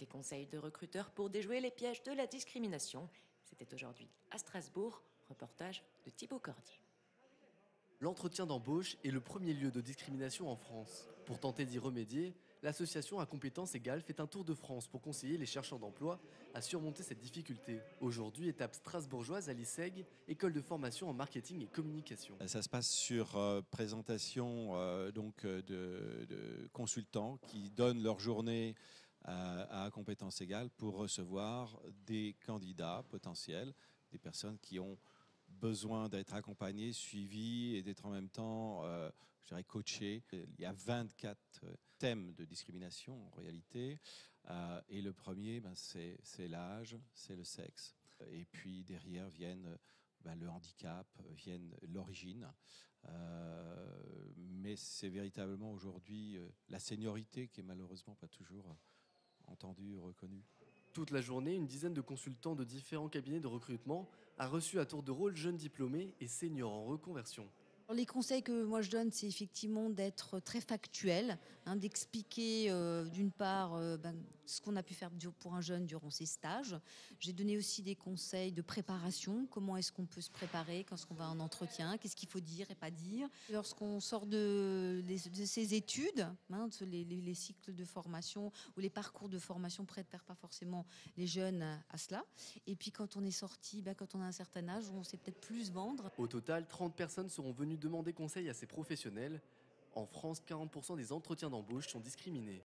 Des conseils de recruteurs pour déjouer les pièges de la discrimination. C'était aujourd'hui à Strasbourg, reportage de Thibaut Cordier. L'entretien d'embauche est le premier lieu de discrimination en France. Pour tenter d'y remédier, l'association à compétences égales fait un tour de France pour conseiller les chercheurs d'emploi à surmonter cette difficulté. Aujourd'hui, étape strasbourgeoise à l'ISEG, école de formation en marketing et communication. Ça se passe sur présentation de consultants qui donnent leur journée à compétences égales pour recevoir des candidats potentiels, des personnes qui ont besoin d'être accompagnées, suivies et d'être en même temps, coachées. Il y a 24 thèmes de discrimination en réalité. Et le premier, c'est l'âge, c'est le sexe. Et puis derrière viennent le handicap, viennent l'origine. Mais c'est véritablement aujourd'hui la seniorité qui est malheureusement pas toujours entendue, reconnue. Toute la journée, une dizaine de consultants de différents cabinets de recrutement a reçu à tour de rôle jeunes diplômés et seniors en reconversion. Les conseils que moi je donne, c'est effectivement d'être très factuel, d'expliquer d'une part ce qu'on a pu faire pour un jeune durant ses stages. J'ai donné aussi des conseils de préparation, comment est-ce qu'on peut se préparer quand on va en entretien, qu'est-ce qu'il faut dire et pas dire. Lorsqu'on sort de ses études, les cycles de formation ou les parcours de formation préparent pas forcément les jeunes à cela. Et puis quand on est sorti, quand on a un certain âge, on sait peut-être plus vendre. Au total, 30 personnes seront venues demander conseil à ces professionnels. En France, 40% des entretiens d'embauche sont discriminés.